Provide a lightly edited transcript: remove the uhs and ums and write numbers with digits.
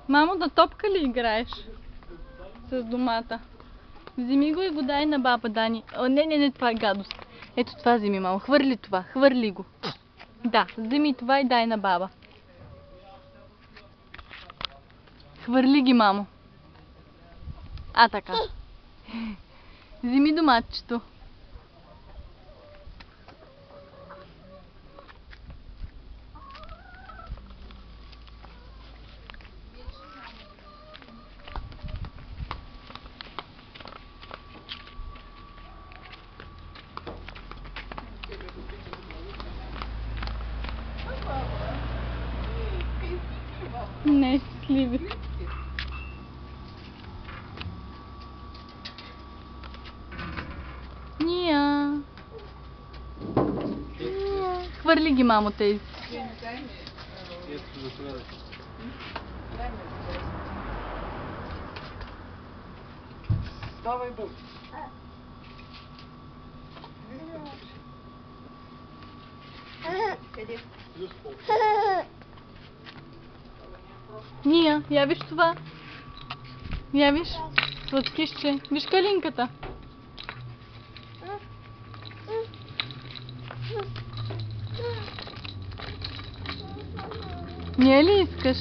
Мамо, на топка ли играеш? С домата. Вземи го и го дай на баба, Дани. О, не, това е гадост. Ето това вземи, мамо. Хвърли това, хвърли го. Да, вземи това и дай на баба. Хвърли ги, мамо. А, така. Вземи доматчето. Не, щастливи. Ния. Хвърли ги, мамо, тези. Давай бързо. Ния, я виж това. Я виж. Сладкишче. Виж калинката. Ние ли искаш?